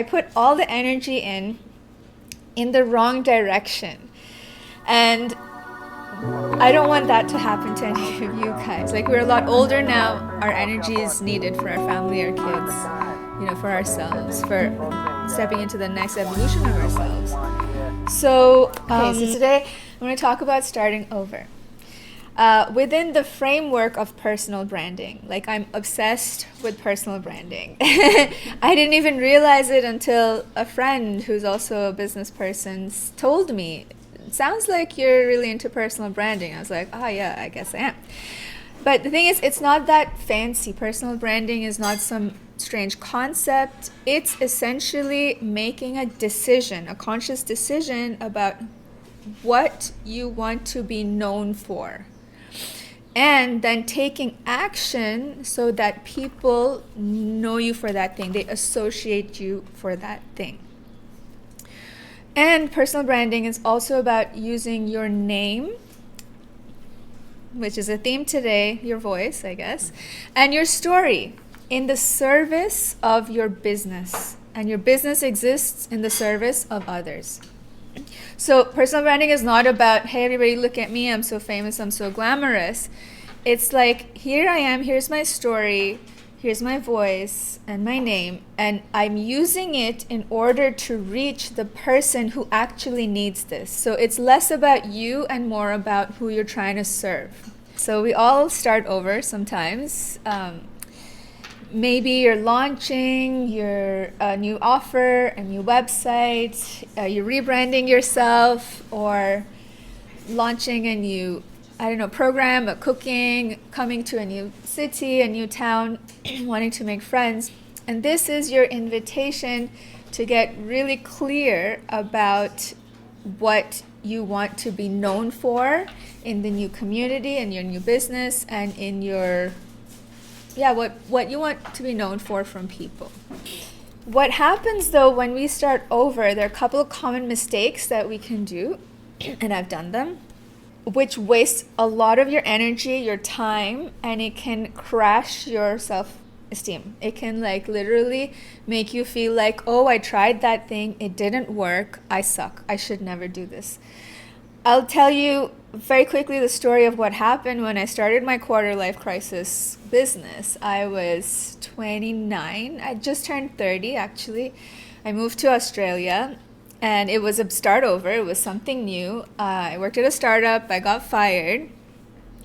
I put all the energy in the wrong direction. And I don't want that to happen to any of you guys. Like, we're a lot older now. Our energy is needed for our family, our kids, for ourselves, for stepping into the next evolution of ourselves. So today I'm going to talk about starting over. Within the framework of personal branding. Like, I'm obsessed with personal branding. I didn't even realize it until a friend who's also a business person told me, it sounds like you're really into personal branding. I was like, oh yeah, I guess I am. But the thing is, it's not that fancy. Personal branding is not some strange concept. It's essentially making a decision, a conscious decision about what you want to be known for. And then taking action so that people know you for that thing. They associate you for that thing. And personal branding is also about using your name, which is a theme today, your voice, I guess, and your story in the service of your business. And your business exists in the service of others. So personal branding is not about, hey, everybody, look at me, I'm so famous, I'm so glamorous. It's like, here I am, here's my story, here's my voice and my name, and I'm using it in order to reach the person who actually needs this. So it's less about you and more about who you're trying to serve. So we all start over sometimes. Maybe you're launching your new offer, a new website, you're rebranding yourself, or launching a new, program, a cooking, coming to a new city, a new town, wanting to make friends. And this is your invitation to get really clear about what you want to be known for in the new community, in your new business, and in your what you want to be known for from people. What happens though when we start over, there are a couple of common mistakes that we can do, and I've done them, which waste a lot of your energy, your time, and it can crash your self-esteem. It can literally make you feel like, oh, I tried that thing, it didn't work, I suck, I should never do this. I'll tell you very quickly the story of what happened when I started my quarter life crisis business. I was 29. I just turned 30, actually. I moved to Australia, and it was a start over. It was something new. I worked at a startup. I got fired.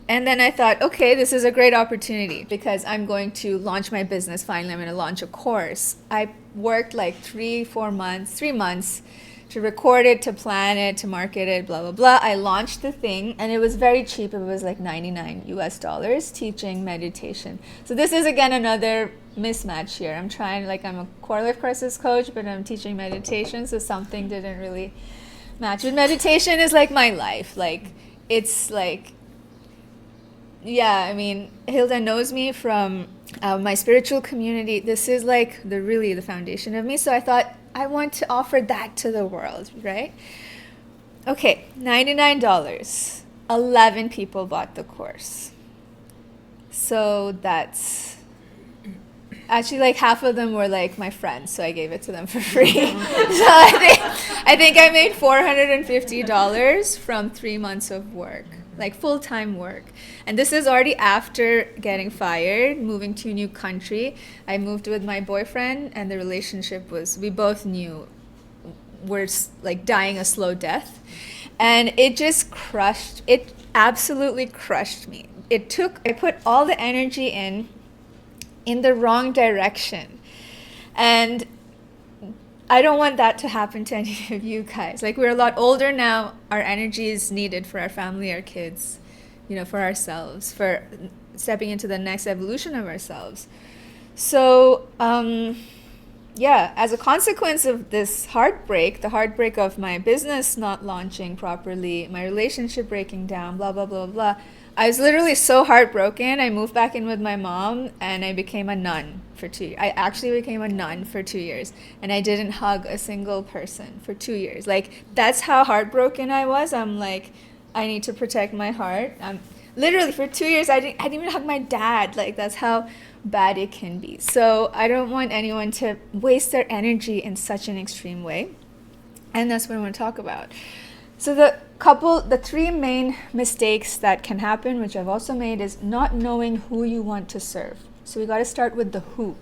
And then I thought, okay, this is a great opportunity because I'm going to launch my business. Finally, I'm going to launch a course. I worked 3 months to record it, to plan it, to market it, blah, blah, blah. I launched the thing, and it was very cheap. It was like $99 teaching meditation. So this is, again, another mismatch here. I'm a quarter life crisis coach, but I'm teaching meditation, so something didn't really match. But meditation is like my life. Hilda knows me from my spiritual community. This is the foundation of me. So I thought, I want to offer that to the world, right? Okay, $99. 11 people bought the course. So that's actually half of them were my friends, so I gave it to them for free. So I think I made $450 from 3 months of work, full-time work. And this is already after getting fired, moving to a new country. I moved with my boyfriend, and the relationship we both knew we're dying a slow death. And it just absolutely crushed me. I put all the energy in the wrong direction. And I don't want that to happen to any of you guys. We're a lot older now. Our energy is needed for our family, our kids, for ourselves, for stepping into the next evolution of ourselves. So, as a consequence of this heartbreak, the heartbreak of my business not launching properly, my relationship breaking down, blah, blah, blah, blah, I was literally so heartbroken. I moved back in with my mom, and I became a nun for 2 years. I actually became a nun for 2 years, and I didn't hug a single person for 2 years. That's how heartbroken I was. I'm I need to protect my heart. Literally for 2 years, I didn't even hug my dad. That's how bad it can be. So I don't want anyone to waste their energy in such an extreme way. And that's what I want to talk about. So the three main mistakes that can happen, which I've also made, is not knowing who you want to serve. So we got to start with the who.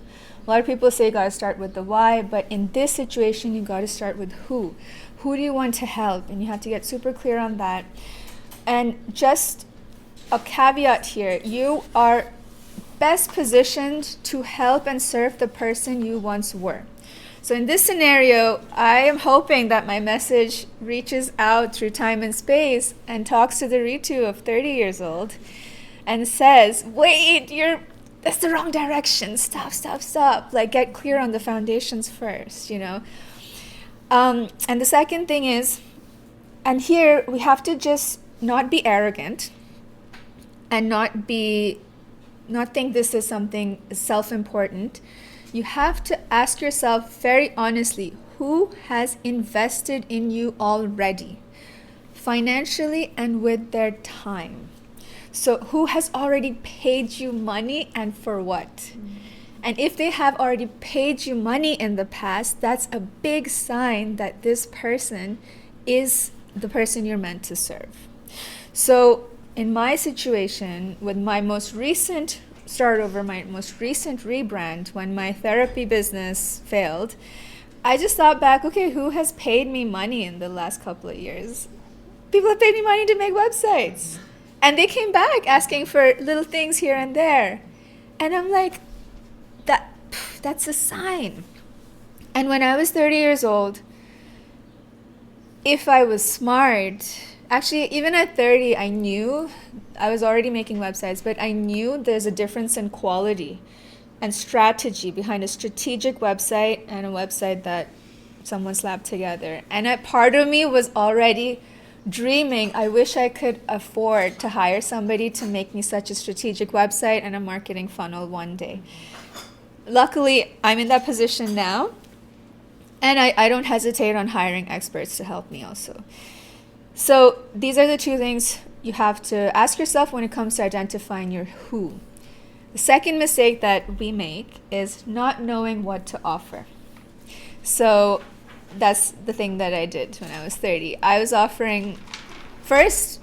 A lot of people say you got to start with the why, but in this situation, you got to start with who. Who do you want to help? And you have to get super clear on that. And just a caveat here, you are best positioned to help and serve the person you once were. So in this scenario, I am hoping that my message reaches out through time and space and talks to the Ritu of 30 years old and says, wait, that's the wrong direction. Stop. Like, get clear on the foundations first, you know. And the second thing is, and here we have to just not be arrogant and not think this is something self-important. You have to ask yourself very honestly, who has invested in you already, financially and with their time? So who has already paid you money and for what? And if they have already paid you money in the past, that's a big sign that this person is the person you're meant to serve. So in my situation, with my most recent start over, my most recent rebrand, when my therapy business failed, I just thought back, okay, who has paid me money in the last couple of years? People have paid me money to make websites. And they came back asking for little things here and there. And I'm like, that's a sign. And when I was 30 years old, if I was smart, actually, even at 30, I knew I was already making websites, but I knew there's a difference in quality and strategy behind a strategic website and a website that someone slapped together. And a part of me was already dreaming, I wish I could afford to hire somebody to make me such a strategic website and a marketing funnel one day. Luckily, I'm in that position now, and I don't hesitate on hiring experts to help me also. So these are the two things you have to ask yourself when it comes to identifying your who. The second mistake that we make is not knowing what to offer. So that's the thing that I did when I was 30. I was offering first,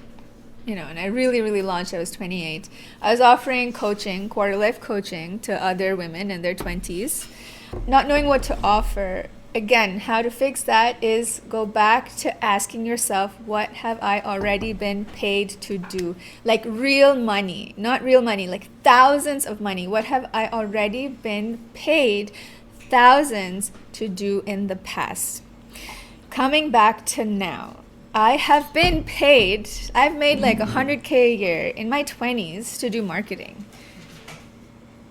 and I really launched, I was 28. I was offering coaching, quarter life coaching to other women in their 20s. Not knowing what to offer. Again, how to fix that is go back to asking yourself, what have I already been paid to do? Like real money, not real money, like thousands of money. What have I already been paid thousands to do in the past? Coming back to now, I have been paid, I've made like $100K a year in my 20s to do marketing.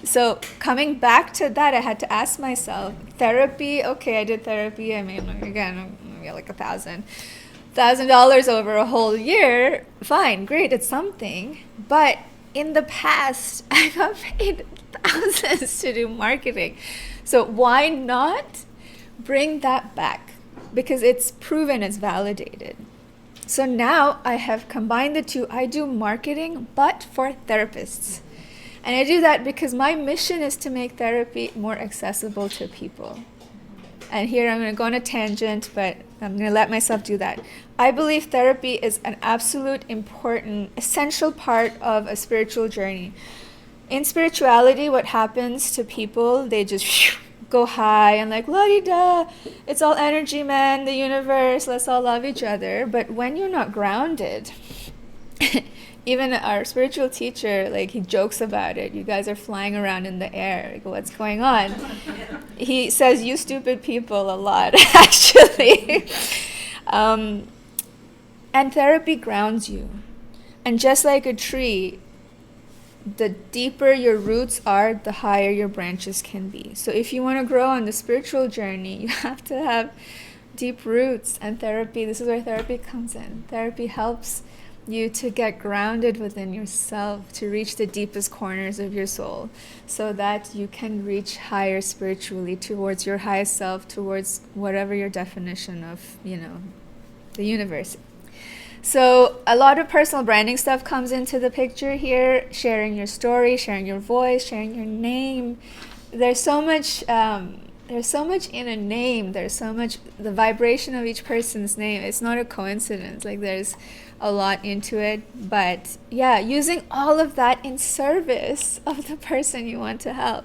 So coming back to that, I had to ask myself, therapy, okay, I did therapy, I made, again, like $1,000 over a whole year, fine, great, it's something. But in the past, I got paid thousands to do marketing. So why not bring that back? Because it's proven, it's validated. So now I have combined the two. I do marketing, but for therapists. And I do that because my mission is to make therapy more accessible to people. And here I'm going to go on a tangent, but I'm going to let myself do that. I believe therapy is an absolute important, essential part of a spiritual journey. In spirituality, what happens to people, they just go high and like, la-di-da, it's all energy, man, the universe, let's all love each other. But when you're not grounded, even our spiritual teacher, like, he jokes about it. You guys are flying around in the air. Like, what's going on? He says, you stupid people, a lot, actually. And therapy grounds you. And just like a tree, the deeper your roots are, the higher your branches can be. So if you want to grow on the spiritual journey, you have to have deep roots. And therapy, this is where therapy comes in. Therapy helps you to get grounded within yourself, to reach the deepest corners of your soul, so that you can reach higher spiritually, towards your highest self, towards whatever your definition of, the universe. So a lot of personal branding stuff comes into the picture here, sharing your story, sharing your voice, sharing your name. There's so much in a name. There's so much, the vibration of each person's name. It's not a coincidence. Like, there's a lot into it. But yeah, using all of that in service of the person you want to help,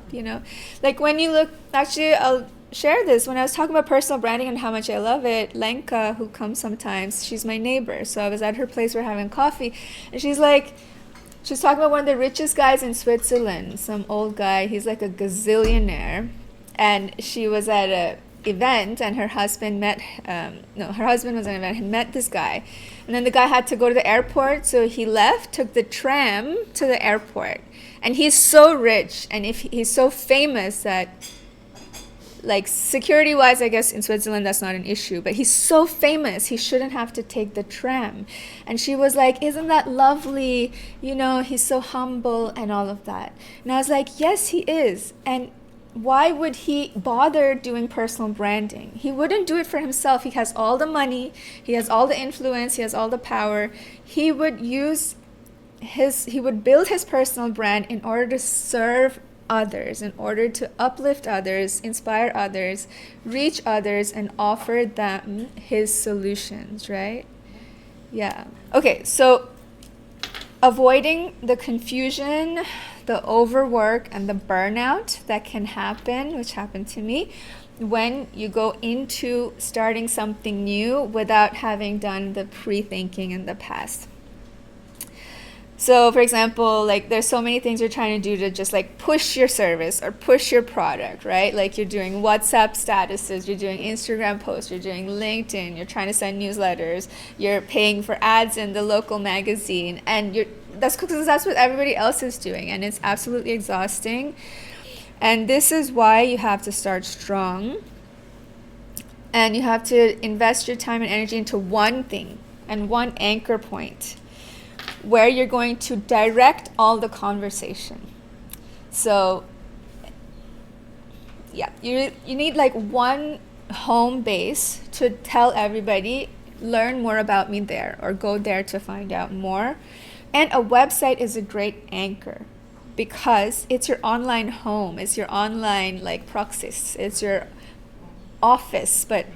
Like, when you look, actually, I'll share this. When I was talking about personal branding and how much I love it, Lenka, who comes sometimes, she's my neighbor. So I was at her place, we're having coffee, and she's talking about one of the richest guys in Switzerland, some old guy. He's like a gazillionaire. And she was at a event, and her husband was at an event and met this guy. And then the guy had to go to the airport, so he left, took the tram to the airport. And he's so rich, and he's so famous that, like, security-wise, I guess in Switzerland that's not an issue, but he's so famous, he shouldn't have to take the tram. And she was like, isn't that lovely? He's so humble and all of that. And I was like, yes, he is. And why would he bother doing personal branding? He wouldn't do it for himself. He has all the money, he has all the influence, he has all the power. He would build his personal brand in order to serve others, in order to uplift others, inspire others, reach others, and offer them his solutions, right? Yeah. Okay, so avoiding the confusion, the overwork, and the burnout that can happen, which happened to me, when you go into starting something new without having done the pre-thinking in the past. So, for example, like, there's so many things you're trying to do to just, like, push your service or push your product, right? Like, you're doing WhatsApp statuses, you're doing Instagram posts, you're doing LinkedIn, you're trying to send newsletters, you're paying for ads in the local magazine, and that's because that's what everybody else is doing, and it's absolutely exhausting. And this is why you have to start strong, and you have to invest your time and energy into one thing and one anchor point, where you're going to direct all the conversation. So yeah, you need like one home base to tell everybody, learn more about me there, or go there to find out more. And a website is a great anchor because it's your online home, it's your online, like, praxis, it's your office, but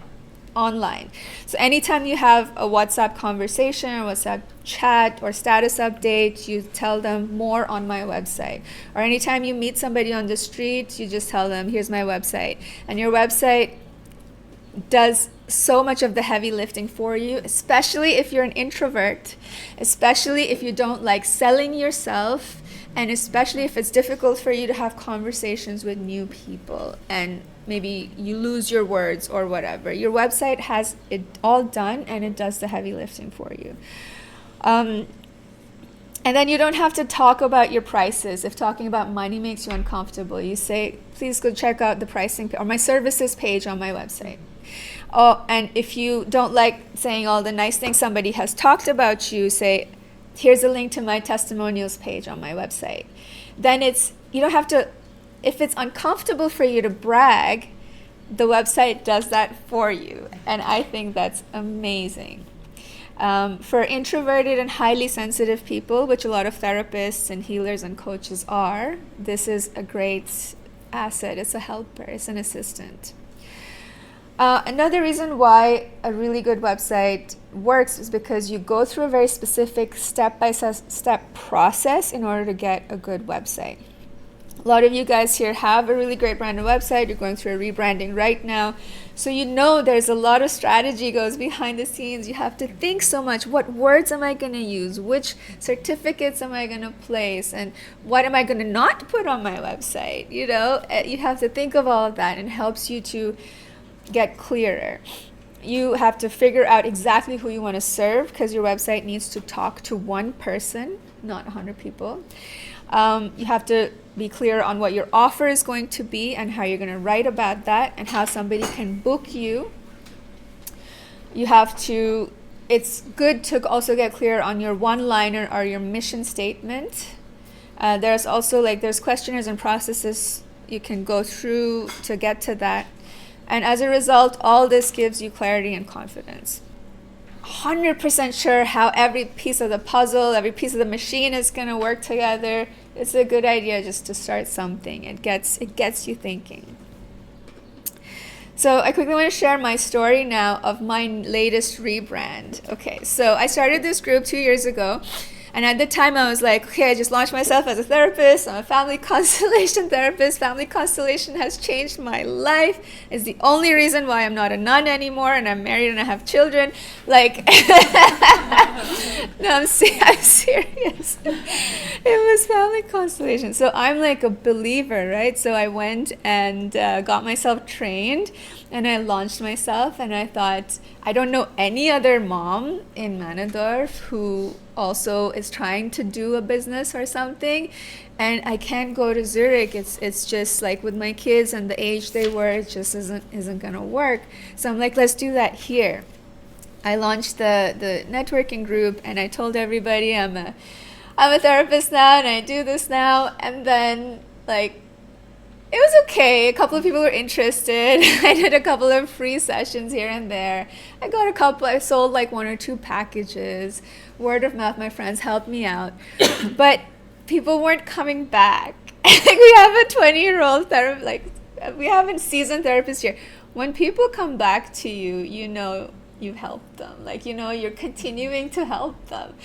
online. So anytime you have a WhatsApp conversation, or WhatsApp chat, or status update, you tell them more on my website. Or anytime you meet somebody on the street, you just tell them, here's my website. And your website does so much of the heavy lifting for you, especially if you're an introvert, especially if you don't like selling yourself, and especially if it's difficult for you to have conversations with new people and maybe you lose your words or whatever. Your website has it all done, and it does the heavy lifting for you. And then you don't have to talk about your prices. If talking about money makes you uncomfortable, you say, please go check out the pricing or my services page on my website. Oh, and if you don't like saying all the nice things somebody has talked about you, say, here's a link to my testimonials page on my website. Then you don't have to, if it's uncomfortable for you to brag, the website does that for you. And I think that's amazing. For introverted and highly sensitive people, which a lot of therapists and healers and coaches are, this is a great asset. It's a helper, it's an assistant. Another reason why a really good website works is because you go through a very specific step-by-step process in order to get a good website. A lot of you guys here have a really great branded website. You're going through a rebranding right now. So there's a lot of strategy goes behind the scenes. You have to think so much. What words am I going to use? Which certificates am I going to place? And what am I going to not put on my website? You have to think of all of that, and it helps you to get clearer. You have to figure out exactly who you want to serve, because your website needs to talk to one person, not 100 people. You have to be clear on what your offer is going to be and how you're going to write about that and how somebody can book you. It's good to also get clear on your one-liner or your mission statement. There's also there's questionnaires and processes you can go through to get to that. And as a result, all this gives you clarity and confidence. 100% sure how every piece of the puzzle, every piece of the machine is going to work together, it's a good idea just to start something. It gets you thinking. So I quickly want to share my story now of my latest rebrand. Okay, so I started this group 2 years ago. And at the time I was like, okay, I just launched myself as a therapist. I'm a family constellation therapist. Family constellation has changed my life. It's the only reason why I'm not a nun anymore and I'm married and I have children. Like, no, I'm serious. It was family constellation. So I'm like a believer, right? So I went and got myself trained and I launched myself, and I thought, I don't know any other mom in Manadorf who also is trying to do a business or something, and I can't go to Zurich. It's just like with my kids and the age they were, it just isn't gonna work. So I'm like, let's do that here. I launched the networking group, and I told everybody I'm a therapist now and I do this now, and then like, it was okay. A couple of people were interested. I did a couple of free sessions here and there. I sold like 1 or 2 packages. Word of mouth, my friends helped me out. But people weren't coming back. We have a 20-year-old therapist, like we have a seasoned therapist here. When people come back to you, you know you've helped them. Like, you know, you're continuing to help them.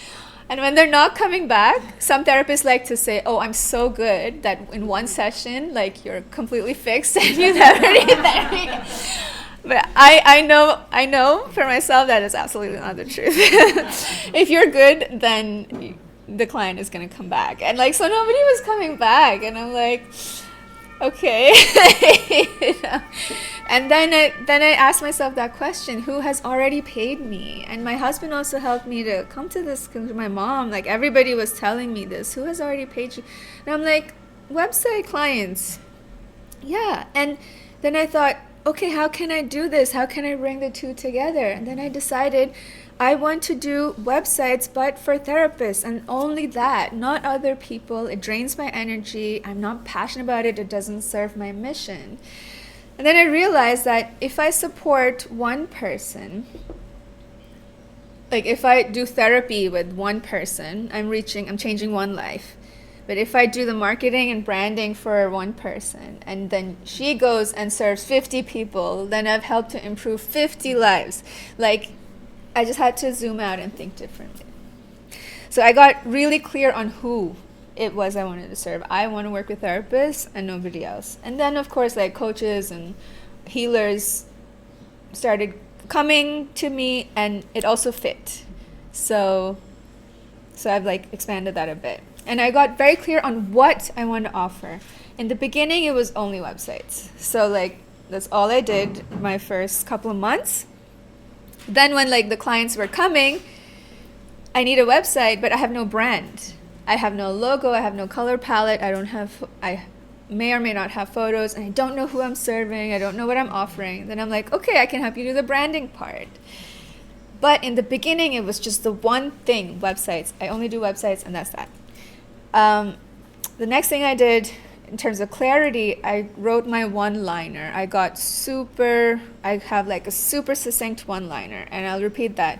And when they're not coming back, some therapists like to say, oh, I'm so good that in one session, like, you're completely fixed and you never need therapy. But I know for myself that is absolutely not the truth. If you're good, then the client is going to come back. And like, so nobody was coming back. And I'm like, okay. You know? And then I asked myself that question, who has already paid me? And my husband also helped me to come to this, to my mom, like everybody was telling me this, who has already paid you? And I'm like, website clients. Yeah. And then I thought, okay, how can I do this? How can I bring the two together? And then I decided I want to do websites, but for therapists, and only that, not other people. It drains my energy. I'm not passionate about it. It doesn't serve my mission. And then I realized that if I support one person, like if I do therapy with one person, I'm changing one life. But if I do the marketing and branding for one person, and then she goes and serves 50 people, then I've helped to improve 50 lives. Like, I just had to zoom out and think differently. So I got really clear on who it was I wanted to serve. I want to work with therapists and nobody else. And then, of course, like coaches and healers started coming to me, and it also fit. So I've like expanded that a bit. And I got very clear on what I want to offer. In the beginning, it was only websites. So like, that's all I did my first couple of months. Then when like the clients were coming, I need a website, but I have no brand. I have no logo, I have no color palette, I may or may not have photos, and I don't know who I'm serving, I don't know what I'm offering. Then I'm like, okay, I can help you do the branding part. But in the beginning, it was just the one thing, websites. I only do websites, and that's that. The next thing I did, in terms of clarity, I wrote my one-liner. I have like a super succinct one-liner, and I'll repeat that.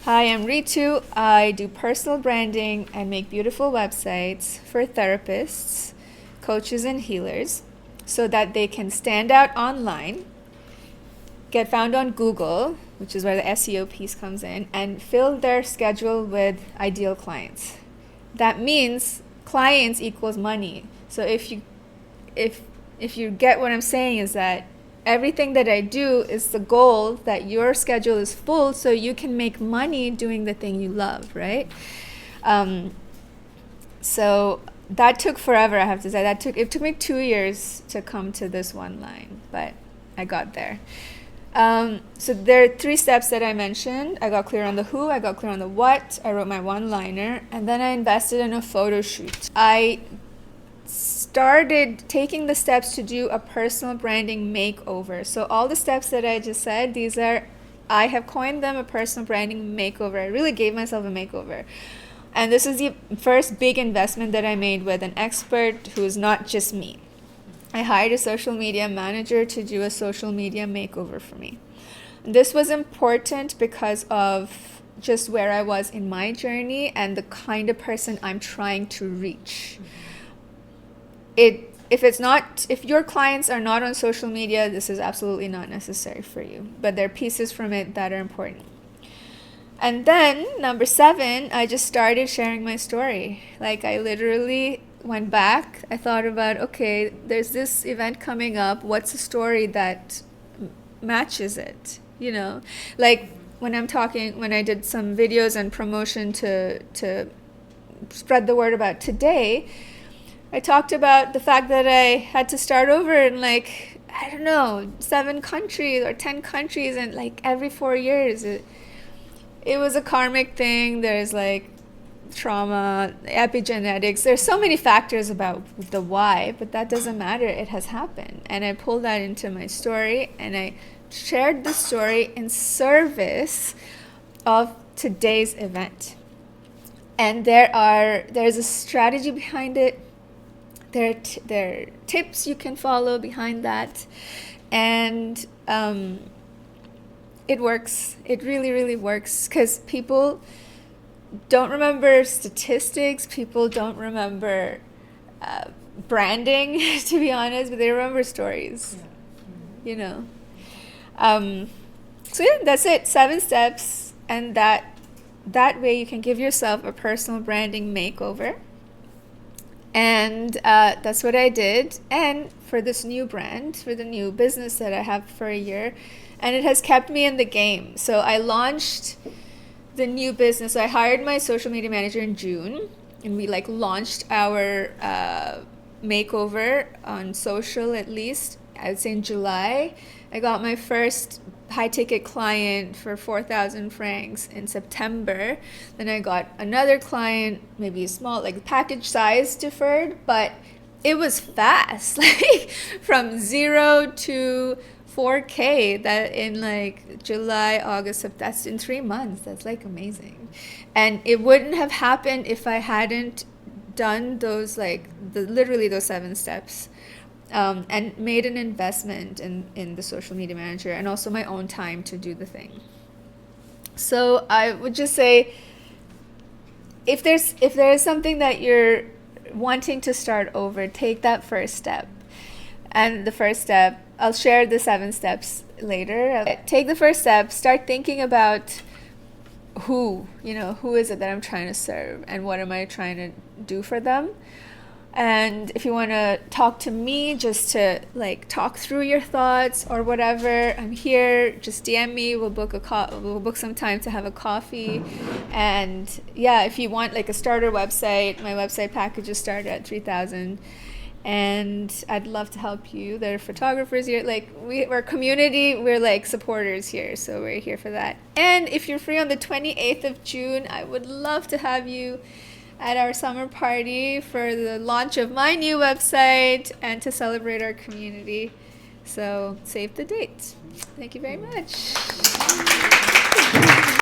Hi, I'm Ritu. I do personal branding and make beautiful websites for therapists, coaches, and healers so that they can stand out online, get found on Google, which is where the SEO piece comes in, and fill their schedule with ideal clients. That means clients equals money. So if you get what I'm saying, is that everything that I do is the goal that your schedule is full so you can make money doing the thing you love, right? So that took forever, I have to say. It took me 2 years to come to this one line, but I got there. So there are 3 steps that I mentioned. I got clear on the who, I got clear on the what, I wrote my one-liner, and then I invested in a photo shoot. I started taking the steps to do a personal branding makeover. So all the steps that I just said, I have coined them a personal branding makeover. I really gave myself a makeover. And this is the first big investment that I made with an expert who is not just me. I hired a social media manager to do a social media makeover for me. this was important because of just where I was in my journey and the kind of person I'm trying to reach. If your clients are not on social media, this is absolutely not necessary for you. But there are pieces from it that are important. And then, number 7, I just started sharing my story. Like, I literally went back. I thought about, okay, there's this event coming up. What's a story that matches it? You know, like when I did some videos and promotion to spread the word about today, I talked about the fact that I had to start over in, like, I don't know, 7 countries or 10 countries, and like every 4 years. It was a karmic thing. There's like trauma, epigenetics. There's so many factors about the why, but that doesn't matter. It has happened. And I pulled that into my story, and I shared the story in service of today's event. And there's a strategy behind it. There are tips you can follow behind that. And it works. It really, really works, because people don't remember statistics. People don't remember branding, to be honest, but they remember stories. Yeah. You know. So yeah, that's it. 7 steps, and that way you can give yourself a personal branding makeover. And that's what I did. And for this new brand, for the new business that I have for a year, and it has kept me in the game. So I launched the new business. So I hired my social media manager in June, and we like launched our makeover on social, at least I would say in July. I got my first high ticket client for 4,000 francs in September. Then I got another client, maybe a small, like package size differed, but it was fast, like from 0 to 4K, that in like July, August, that's in 3 months. That's like amazing. And it wouldn't have happened if I hadn't done those, like literally those 7 steps. And made an investment in the social media manager, and also my own time to do the thing. So I would just say, if there is something that you're wanting to start over, take that first step. And the first step, I'll share the 7 steps later. Take the first step, start thinking about who is it that I'm trying to serve, and what am I trying to do for them. And if you want to talk to me, just to like talk through your thoughts or whatever, I'm here. Just DM me. We'll book some time to have a coffee. And yeah, if you want like a starter website, my website packages start at 3,000. And I'd love to help you. There are photographers here. Like we're a community. We're like supporters here, so we're here for that. And if you're free on the 28th of June, I would love to have you at our summer party for the launch of my new website and to celebrate our community. So save the date. Thank you very much.